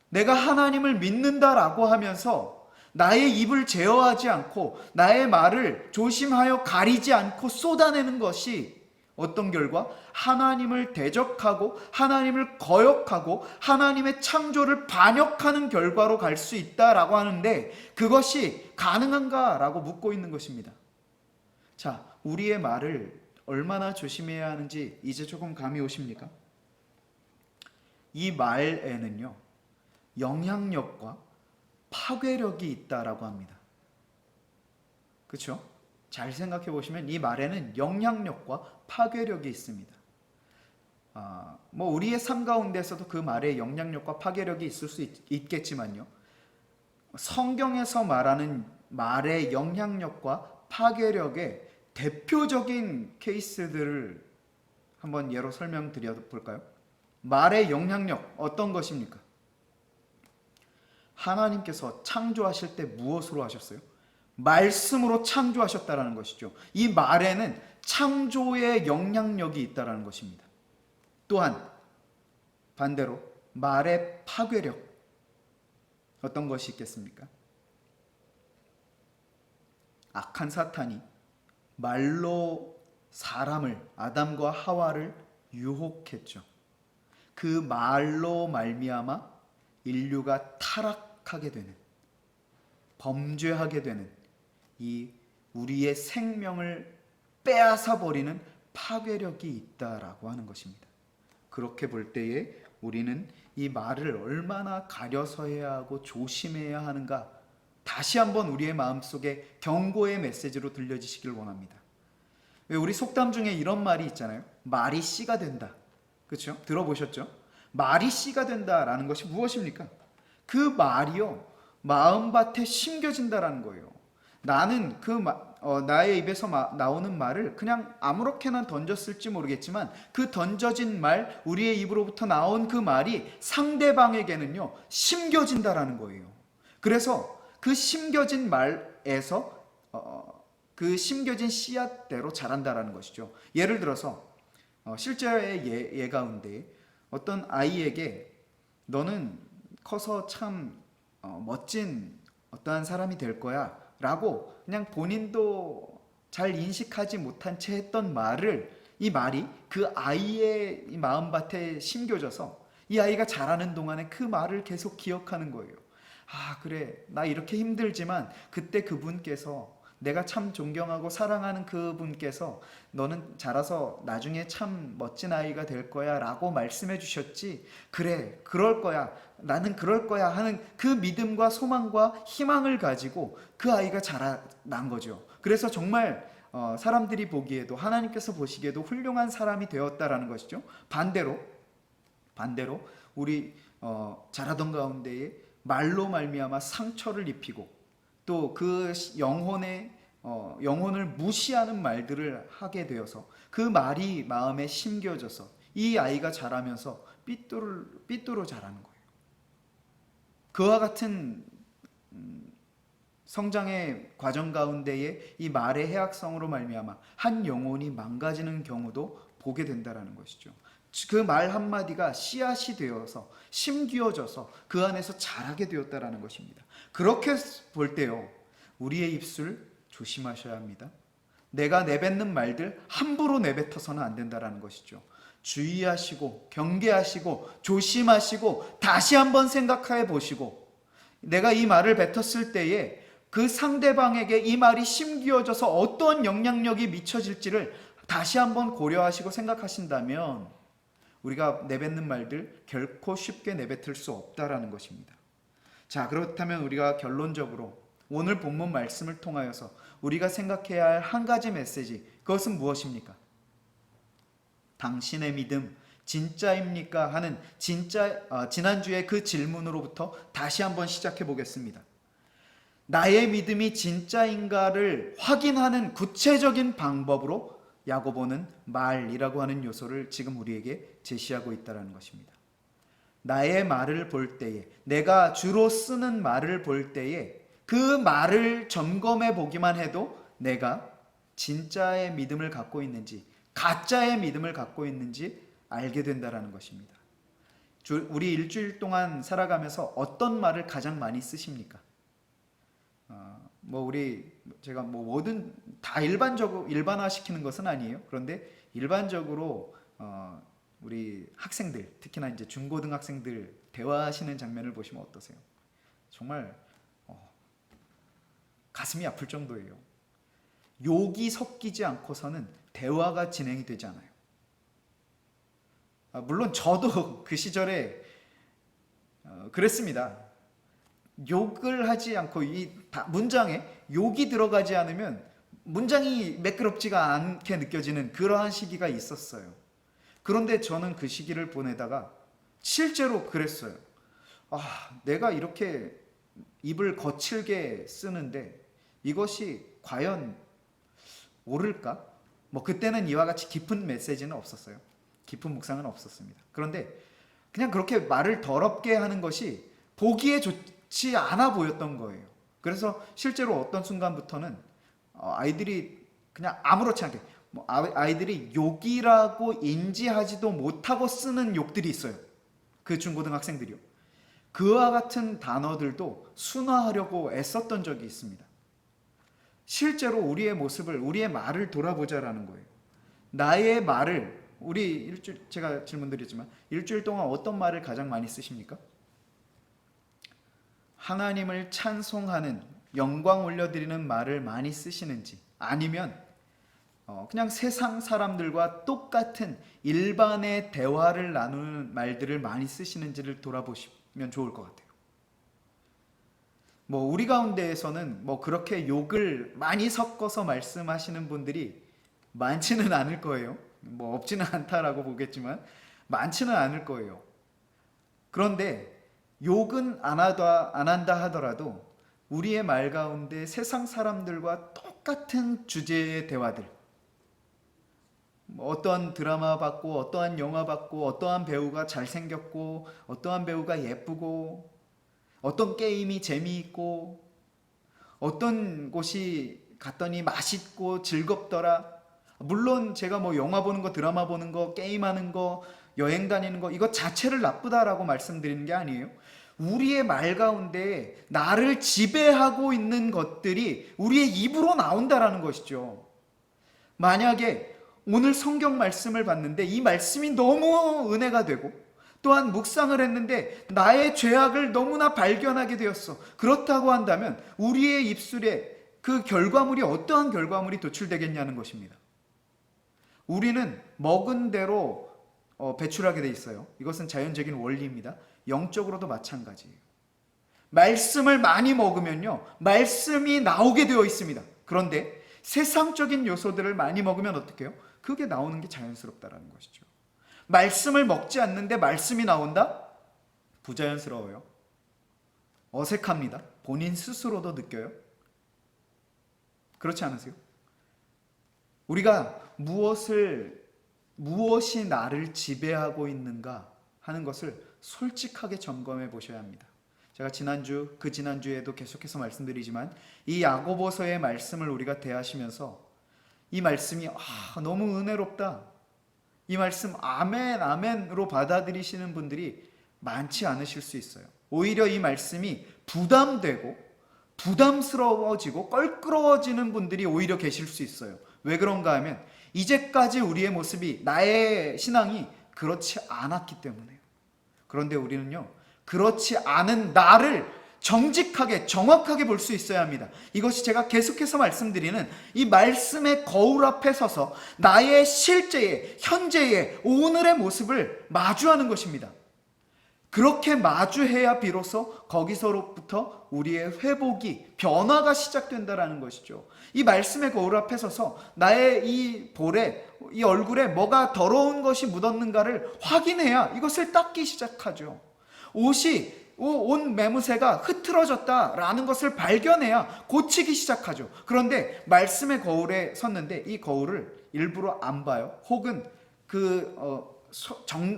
내가 하나님을 믿는다라고 하면서 나의 입을 제어하지 않고 나의 말을 조심하여 가리지 않고 쏟아내는 것이 어떤 결과? 하나님을 대적하고 하나님을 거역하고 하나님의 창조를 반역하는 결과로 갈 수 있다라고 하는데, 그것이 가능한가라고 묻고 있는 것입니다. 자, 우리의 말을 얼마나 조심해야 하는지 이제 조금 감이 오십니까? 이 말에는요, 영향력과 파괴력이 있다라고 합니다. 그렇죠? 잘 생각해 보시면 이 말에는 영향력과 파괴력이 있습니다. 우리의 삶 가운데서도 그 말에 영향력과 파괴력이 있을 수 있겠지만요, 성경에서 말하는 말의 영향력과 파괴력의 대표적인 케이스들을 한번 예로 설명드려 볼까요? 말의 영향력, 어떤 것입니까? 하나님께서 창조하실 때 무엇으로 하셨어요? 말씀으로 창조하셨다라는 것이죠. 이 말에는 창조의 영향력이 있다라는 것입니다. 또한 반대로 말의 파괴력, 어떤 것이 있겠습니까? 악한 사탄이 말로 사람을, 아담과 하와를 유혹했죠. 그 말로 말미암아 인류가 타락하게 되는, 범죄하게 되는, 이 우리의 생명을 빼앗아 버리는 파괴력이 있다라고 하는 것입니다. 그렇게 볼 때에 우리는 이 말을 얼마나 가려서 해야 하고 조심해야 하는가, 다시 한번 우리의 마음속에 경고의 메시지로 들려지시길 원합니다. 왜 우리 속담 중에 이런 말이 있잖아요. 말이 씨가 된다. 그렇죠? 들어보셨죠? 말이 씨가 된다라는 것이 무엇입니까? 그 말이요, 마음밭에 심겨진다라는 거예요. 나는 나의 입에서 나오는 말을 그냥 아무렇게나 던졌을지 모르겠지만, 그 던져진 말, 우리의 입으로부터 나온 그 말이 상대방에게는요 심겨진다라는 거예요. 그래서 그 심겨진 말에서 그 심겨진 씨앗대로 자란다라는 것이죠. 예를 들어서 실제의 예 가운데 어떤 아이에게 너는 커서 참 멋진 어떠한 사람이 될 거야 라고 그냥 본인도 잘 인식하지 못한 채 했던 말을, 이 말이 그 아이의 이 마음밭에 심겨져서 이 아이가 자라는 동안에 그 말을 계속 기억하는 거예요. 아, 그래, 나 이렇게 힘들지만 그때 그분께서, 내가 참 존경하고 사랑하는 그분께서 너는 자라서 나중에 참 멋진 아이가 될 거야 라고 말씀해 주셨지. 그래, 그럴 거야, 나는 그럴 거야 하는 그 믿음과 소망과 희망을 가지고 그 아이가 자라난 거죠. 그래서 정말 사람들이 보기에도, 하나님께서 보시기에도 훌륭한 사람이 되었다라는 것이죠. 반대로 우리 자라던 가운데에 말로 말미암아 상처를 입히고 또 그 영혼을 무시하는 말들을 하게 되어서 그 말이 마음에 심겨져서 이 아이가 자라면서 삐뚤어 자라는 거예요. 그와 같은 성장의 과정 가운데에 이 말의 해악성으로 말미암아 한 영혼이 망가지는 경우도 보게 된다라는 것이죠. 그 말 한마디가 씨앗이 되어서 심기어져서 그 안에서 자라게 되었다라는 것입니다. 그렇게 볼 때요, 우리의 입술 조심하셔야 합니다. 내가 내뱉는 말들 함부로 내뱉어서는 안 된다라는 것이죠. 주의하시고 경계하시고 조심하시고 다시 한번 생각해 보시고, 내가 이 말을 뱉었을 때에 그 상대방에게 이 말이 심기어져서 어떤 영향력이 미쳐질지를 다시 한번 고려하시고 생각하신다면 우리가 내뱉는 말들 결코 쉽게 내뱉을 수 없다라는 것입니다. 자, 그렇다면 우리가 결론적으로 오늘 본문 말씀을 통하여서 우리가 생각해야 할 한 가지 메시지, 그것은 무엇입니까? 당신의 믿음 진짜입니까? 하는 지난주에 그 질문으로부터 다시 한번 시작해 보겠습니다. 나의 믿음이 진짜인가를 확인하는 구체적인 방법으로 야고보는 말이라고 하는 요소를 지금 우리에게 제시하고 있다는 것입니다. 나의 말을 볼 때에, 내가 주로 쓰는 말을 볼 때에 그 말을 점검해 보기만 해도 내가 진짜의 믿음을 갖고 있는지 가짜의 믿음을 갖고 있는지 알게 된다는 것입니다. 우리 일주일 동안 살아가면서 어떤 말을 가장 많이 쓰십니까? 제가 뭐든 다 일반화시키는 것은 아니에요. 그런데 일반적으로 우리 학생들, 특히나 이제 중고등학생들 대화하시는 장면을 보시면 어떠세요? 정말 가슴이 아플 정도예요. 욕이 섞이지 않고서는 대화가 진행이 되지 않아요. 물론 저도 그 시절에 그랬습니다. 욕을 하지 않고 이 문장에 욕이 들어가지 않으면 문장이 매끄럽지가 않게 느껴지는 그러한 시기가 있었어요. 그런데 저는 그 시기를 보내다가 실제로 그랬어요. 내가 이렇게 입을 거칠게 쓰는데 이것이 과연 옳을까? 그때는 이와 같이 깊은 메시지는 없었어요. 깊은 묵상은 없었습니다. 그런데 그냥 그렇게 말을 더럽게 하는 것이 보기에 좋지 않아 보였던 거예요. 그래서 실제로 어떤 순간부터는 아이들이 그냥 아무렇지 않게 아이들이 욕이라고 인지하지도 못하고 쓰는 욕들이 있어요. 그 중고등학생들이요. 그와 같은 단어들도 순화하려고 애썼던 적이 있습니다. 실제로 우리의 모습을, 우리의 말을 돌아보자라는 거예요. 나의 말을, 제가 질문드렸지만 일주일 동안 어떤 말을 가장 많이 쓰십니까? 하나님을 찬송하는, 영광 올려드리는 말을 많이 쓰시는지, 아니면 그냥 세상 사람들과 똑같은 일반의 대화를 나누는 말들을 많이 쓰시는지를 돌아보시면 좋을 것 같아요. 우리 가운데에서는 그렇게 욕을 많이 섞어서 말씀하시는 분들이 많지는 않을 거예요. 없지는 않다라고 보겠지만 많지는 않을 거예요. 그런데 욕은 안 한다 하더라도 우리의 말 가운데 세상 사람들과 똑같은 주제의 대화들, 어떠한 드라마 봤고, 어떠한 영화 봤고, 어떠한 배우가 잘생겼고, 어떠한 배우가 예쁘고, 어떤 게임이 재미있고, 어떤 곳이 갔더니 맛있고 즐겁더라. 물론 제가 영화 보는 거, 드라마 보는 거, 게임하는 거, 여행 다니는 거, 이거 자체를 나쁘다라고 말씀드리는 게 아니에요. 우리의 말 가운데 나를 지배하고 있는 것들이 우리의 입으로 나온다라는 것이죠. 만약에 오늘 성경 말씀을 봤는데 이 말씀이 너무 은혜가 되고, 또한 묵상을 했는데 나의 죄악을 너무나 발견하게 되었어. 그렇다고 한다면 우리의 입술에 그 결과물이, 어떠한 결과물이 도출되겠냐는 것입니다. 우리는 먹은 대로 배출하게 돼 있어요. 이것은 자연적인 원리입니다. 영적으로도 마찬가지예요. 말씀을 많이 먹으면요, 말씀이 나오게 되어 있습니다. 그런데 세상적인 요소들을 많이 먹으면 어떻게 해요? 그게 나오는 게 자연스럽다라는 것이죠. 말씀을 먹지 않는데 말씀이 나온다? 부자연스러워요. 어색합니다. 본인 스스로도 느껴요. 그렇지 않으세요? 우리가 무엇이 나를 지배하고 있는가 하는 것을 솔직하게 점검해 보셔야 합니다. 제가 그 지난주에도 계속해서 말씀드리지만 이 야고보서의 말씀을 우리가 대하시면서 이 말씀이 너무 은혜롭다, 이 말씀 아멘 아멘으로 받아들이시는 분들이 많지 않으실 수 있어요. 오히려 이 말씀이 부담되고 부담스러워지고 껄끄러워지는 분들이 오히려 계실 수 있어요. 왜 그런가 하면 이제까지 우리의 모습이, 나의 신앙이 그렇지 않았기 때문에요. 그런데 우리는요, 그렇지 않은 나를 정직하게, 정확하게 볼 수 있어야 합니다. 이것이 제가 계속해서 말씀드리는 이 말씀의 거울 앞에 서서 나의 실제의, 현재의, 오늘의 모습을 마주하는 것입니다. 그렇게 마주해야 비로소 거기서로부터 우리의 회복이, 변화가 시작된다라는 것이죠. 이 말씀의 거울 앞에 서서 나의 이 볼에, 이 얼굴에 뭐가 더러운 것이 묻었는가를 확인해야 이것을 닦기 시작하죠. 옷 매무새가 흐트러졌다라는 것을 발견해야 고치기 시작하죠. 그런데 말씀의 거울에 섰는데 이 거울을 일부러 안 봐요. 혹은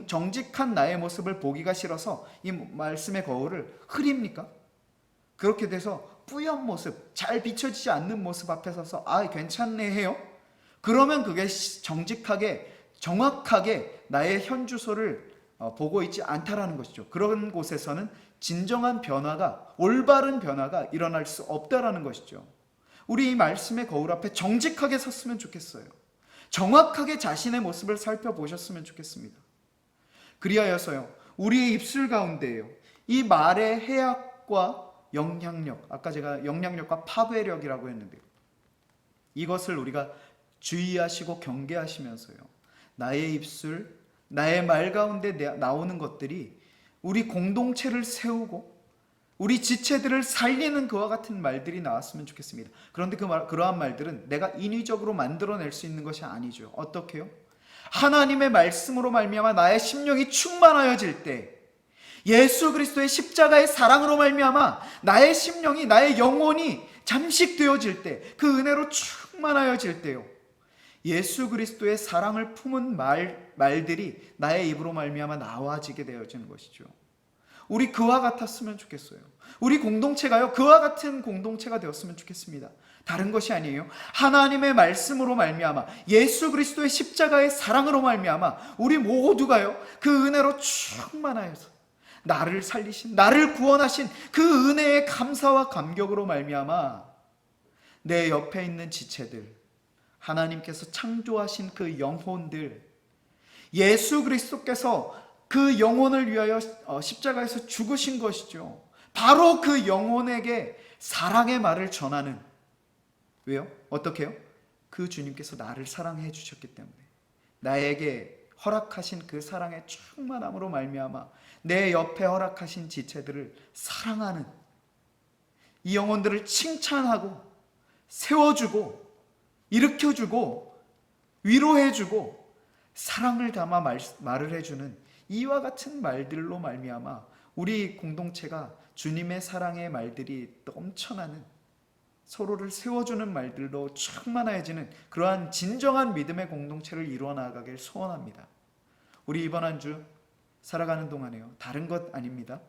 정직한 나의 모습을 보기가 싫어서 이 말씀의 거울을 흐립니까? 그렇게 돼서 뿌연 모습, 잘 비춰지지 않는 모습 앞에 서서 괜찮네 해요? 그러면 그게 정직하게, 정확하게 나의 현 주소를 보고 있지 않다라는 것이죠. 그런 곳에서는 진정한 변화가, 올바른 변화가 일어날 수 없다라는 것이죠. 우리 이 말씀의 거울 앞에 정직하게 섰으면 좋겠어요. 정확하게 자신의 모습을 살펴보셨으면 좋겠습니다. 그리하여서요, 우리의 입술 가운데에요, 이 말의 해악과 영향력, 아까 제가 영향력과 파괴력이라고 했는데요, 이것을 우리가 주의하시고 경계하시면서요, 나의 입술, 나의 말 가운데 나오는 것들이 우리 공동체를 세우고 우리 지체들을 살리는 그와 같은 말들이 나왔으면 좋겠습니다. 그런데 그러한 말들은 내가 인위적으로 만들어낼 수 있는 것이 아니죠. 어떻게요? 하나님의 말씀으로 말미암아 나의 심령이 충만하여질 때, 예수 그리스도의 십자가의 사랑으로 말미암아 나의 심령이, 나의 영혼이 잠식되어질 때, 그 은혜로 충만하여질 때요, 예수 그리스도의 사랑을 품은 말들이 나의 입으로 말미암아 나와지게 되어지는 것이죠. 우리 그와 같았으면 좋겠어요. 우리 공동체가요, 그와 같은 공동체가 되었으면 좋겠습니다. 다른 것이 아니에요. 하나님의 말씀으로 말미암아, 예수 그리스도의 십자가의 사랑으로 말미암아 우리 모두가요, 그 은혜로 충만하여서 나를 살리신, 나를 구원하신 그 은혜의 감사와 감격으로 말미암아 내 옆에 있는 지체들, 하나님께서 창조하신 그 영혼들, 예수 그리스도께서 그 영혼을 위하여 십자가에서 죽으신 것이죠. 바로 그 영혼에게 사랑의 말을 전하는, 왜요? 어떻게 해요? 그 주님께서 나를 사랑해 주셨기 때문에, 나에게 허락하신 그 사랑의 충만함으로 말미암아 내 옆에 허락하신 지체들을 사랑하는, 이 영혼들을 칭찬하고 세워주고 일으켜주고 위로해주고 사랑을 담아 말을 해주는 이와 같은 말들로 말미암아 우리 공동체가 주님의 사랑의 말들이 넘쳐나는, 서로를 세워주는 말들로 충만해지는 그러한 진정한 믿음의 공동체를 이루어 나가길 소원합니다. 우리 이번 한 주 살아가는 동안에요, 다른 것 아닙니다.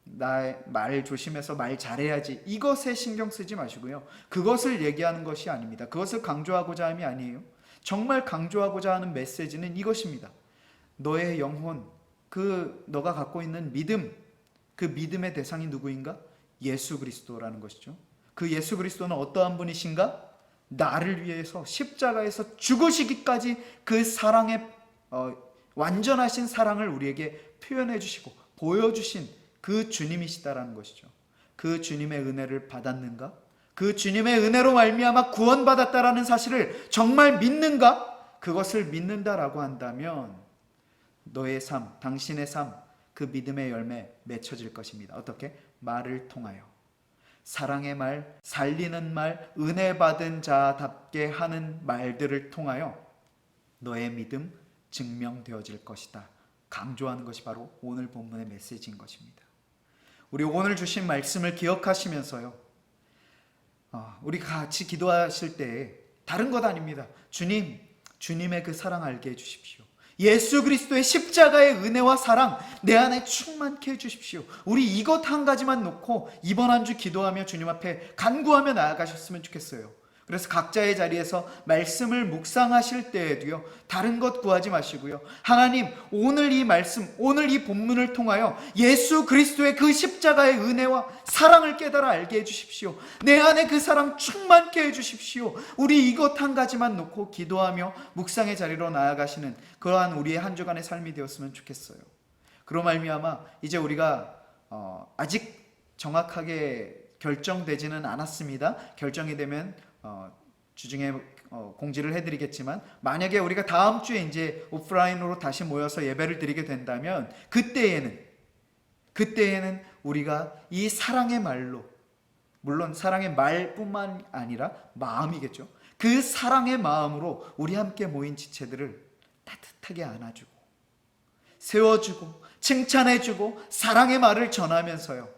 나의 말 조심해서 말 잘해야지, 이것에 신경 쓰지 마시고요, 그것을 얘기하는 것이 아닙니다. 그것을 강조하고자 함이 아니에요. 정말 강조하고자 하는 메시지는 이것입니다. 너의 영혼, 그 너가 갖고 있는 믿음, 그 믿음의 대상이 누구인가? 예수 그리스도라는 것이죠. 그 예수 그리스도는 어떠한 분이신가? 나를 위해서 십자가에서 죽으시기까지 그 사랑의 완전하신 사랑을 우리에게 표현해 주시고 보여주신 그 주님이시다라는 것이죠. 그 주님의 은혜를 받았는가? 그 주님의 은혜로 말미암아 구원받았다라는 사실을 정말 믿는가? 그것을 믿는다라고 한다면 너의 삶, 당신의 삶, 그 믿음의 열매 맺혀질 것입니다. 어떻게? 말을 통하여. 사랑의 말, 살리는 말, 은혜 받은 자답게 하는 말들을 통하여 너의 믿음 증명되어질 것이다. 강조하는 것이 바로 오늘 본문의 메시지인 것입니다. 우리 오늘 주신 말씀을 기억하시면서요, 우리 같이 기도하실 때 다른 것 아닙니다. 주님의 그 사랑 알게 해주십시오. 예수 그리스도의 십자가의 은혜와 사랑 내 안에 충만케 해주십시오. 우리 이것 한 가지만 놓고 이번 한 주 기도하며 주님 앞에 간구하며 나아가셨으면 좋겠어요. 그래서 각자의 자리에서 말씀을 묵상하실 때에도요, 다른 것 구하지 마시고요, 하나님, 오늘 이 말씀, 오늘 이 본문을 통하여 예수 그리스도의 그 십자가의 은혜와 사랑을 깨달아 알게 해주십시오. 내 안에 그 사랑 충만케 해주십시오. 우리 이것 한 가지만 놓고 기도하며 묵상의 자리로 나아가시는 그러한 우리의 한 주간의 삶이 되었으면 좋겠어요. 그로 말미암아 이제 우리가 아직 정확하게 결정되지는 않았습니다. 결정이 되면 주중에 공지를 해드리겠지만, 만약에 우리가 다음 주에 이제 오프라인으로 다시 모여서 예배를 드리게 된다면 그때에는 우리가 이 사랑의 말로, 물론 사랑의 말뿐만 아니라 마음이겠죠. 그 사랑의 마음으로 우리 함께 모인 지체들을 따뜻하게 안아주고 세워주고 칭찬해주고 사랑의 말을 전하면서요,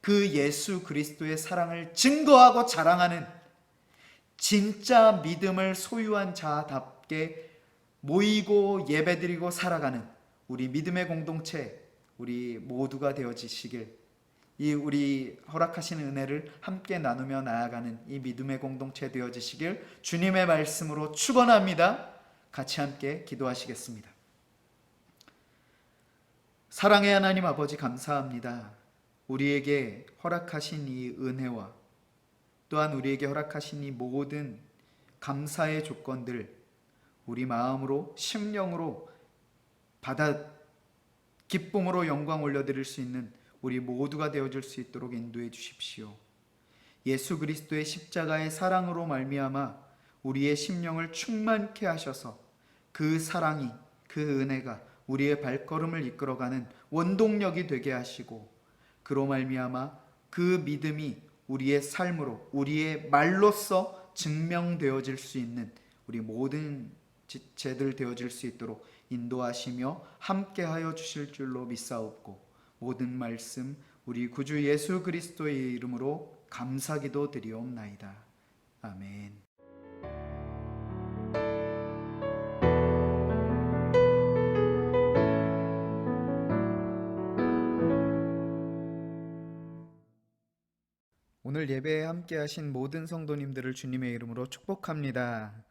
그 예수 그리스도의 사랑을 증거하고 자랑하는 진짜 믿음을 소유한 자답게 모이고 예배드리고 살아가는 우리 믿음의 공동체, 우리 모두가 되어지시길, 이 우리 허락하신 은혜를 함께 나누며 나아가는 이 믿음의 공동체 되어지시길 주님의 말씀으로 축원합니다. 같이 함께 기도하시겠습니다. 사랑의 하나님 아버지, 감사합니다. 우리에게 허락하신 이 은혜와 또한 우리에게 허락하신 이 모든 감사의 조건들 우리 마음으로 심령으로 받아 기쁨으로 영광 올려드릴 수 있는 우리 모두가 되어줄 수 있도록 인도해 주십시오. 예수 그리스도의 십자가의 사랑으로 말미암아 우리의 심령을 충만케 하셔서 그 사랑이, 그 은혜가 우리의 발걸음을 이끌어가는 원동력이 되게 하시고, 그로 말미암아 그 믿음이 우리의 삶으로, 우리의 말로써 증명되어질 수 있는 우리 모든 지체들 되어질 수 있도록 인도하시며 함께하여 주실 줄로 믿사옵고, 모든 말씀 우리 구주 예수 그리스도의 이름으로 감사기도 드리옵나이다. 아멘. 오늘 예배에 함께 하신 모든 성도님들을 주님의 이름으로 축복합니다.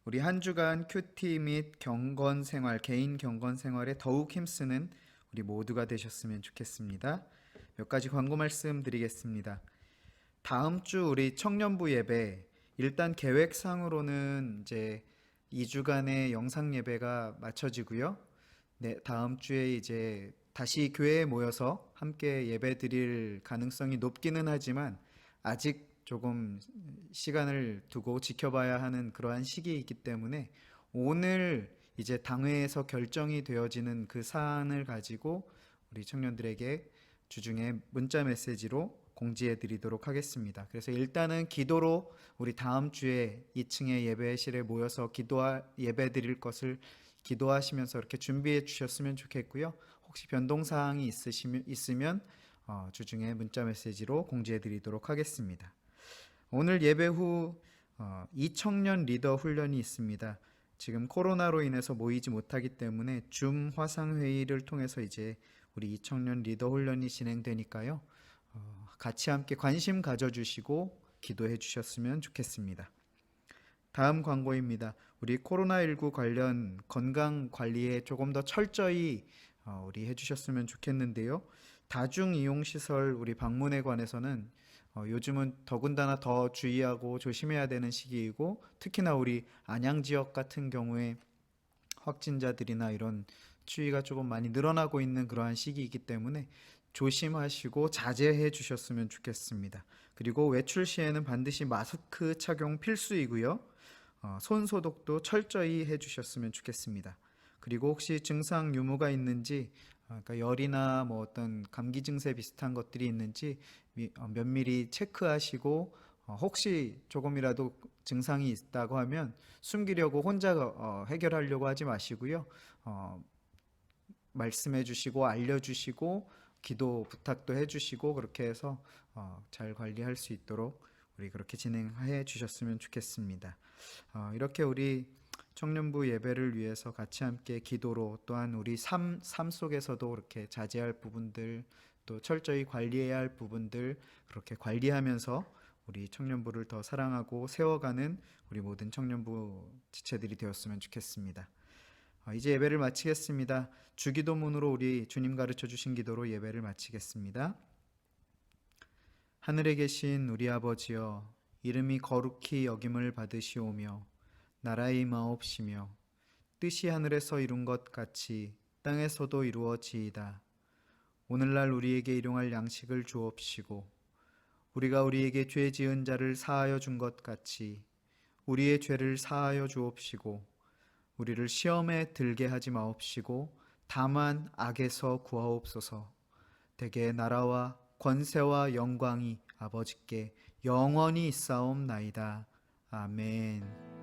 우리 한 주간 큐티 및 경건 생활, 개인 경건 생활에 더욱 힘쓰는 우리 모두가 되셨으면 좋겠습니다. 몇 가지 광고 말씀 드리겠습니다. 다음 주 우리 청년부 예배 일단 계획상으로는 이제 2주간의 영상 예배가 마쳐지고요. 네, 다음 주에 이제 다시 교회에 모여서 함께 예배 드릴 가능성이 높기는 하지만 아직 조금 시간을 두고 지켜봐야 하는 그러한 시기이기 때문에 오늘 이제 당회에서 결정이 되어지는 그 사안을 가지고 우리 청년들에게 주중에 문자 메시지로 공지해 드리도록 하겠습니다. 그래서 일단은 기도로 우리 다음 주에 2층의 예배실에 모여서 예배 드릴 것을 기도하시면서 이렇게 준비해 주셨으면 좋겠고요. 혹시 변동 사항이 있으면 주중에 문자 메시지로 공지해 드리도록 하겠습니다. 오늘 예배 후 이청년 리더 훈련이 있습니다. 지금 코로나로 인해서 모이지 못하기 때문에 줌 화상 회의를 통해서 이제 우리 이청년 리더 훈련이 진행되니까요. 같이 함께 관심 가져주시고 기도해 주셨으면 좋겠습니다. 다음 광고입니다. 우리 코로나19 관련 건강 관리에 조금 더 철저히 우리 해주셨으면 좋겠는데요. 다중이용시설 우리 방문회관에서는 요즘은 더군다나 더 주의하고 조심해야 되는 시기이고 특히나 우리 안양 지역 같은 경우에 확진자들이나 이런 추위가 조금 많이 늘어나고 있는 그러한 시기이기 때문에 조심하시고 자제해 주셨으면 좋겠습니다. 그리고 외출 시에는 반드시 마스크 착용 필수이고요. 손 소독도 철저히 해 주셨으면 좋겠습니다. 그리고 혹시 증상 유무가 있는지 그러니까 열이나 뭐 어떤 감기 증세 비슷한 것들이 있는지 면밀히 체크하시고 혹시 조금이라도 증상이 있다고 하면 숨기려고 혼자 해결하려고 하지 마시고요. 말씀해 주시고 알려주시고 기도 부탁도 해주시고 그렇게 해서 잘 관리할 수 있도록 우리 그렇게 진행해 주셨으면 좋겠습니다. 이렇게 우리 청년부 예배를 위해서 같이 함께 기도로 또한 우리 삶 속에서도 그렇게 자제할 부분들 또 철저히 관리해야 할 부분들 그렇게 관리하면서 우리 청년부를 더 사랑하고 세워가는 우리 모든 청년부 지체들이 되었으면 좋겠습니다. 이제 예배를 마치겠습니다. 주기도문으로 우리 주님 가르쳐 주신 기도로 예배를 마치겠습니다. 하늘에 계신 우리 아버지여, 이름이 거룩히 여김을 받으시오며 나라의 임하옵시며 뜻이 하늘에서 이룬 것 같이 땅에서도 이루어지이다. 오늘날 우리에게 일용할 양식을 주옵시고 우리가 우리에게 죄 지은 자를 사하여 준 것 같이 우리의 죄를 사하여 주옵시고 우리를 시험에 들게 하지 마옵시고 다만 악에서 구하옵소서. 대개 나라와 권세와 영광이 아버지께 영원히 있사옵나이다. 아멘.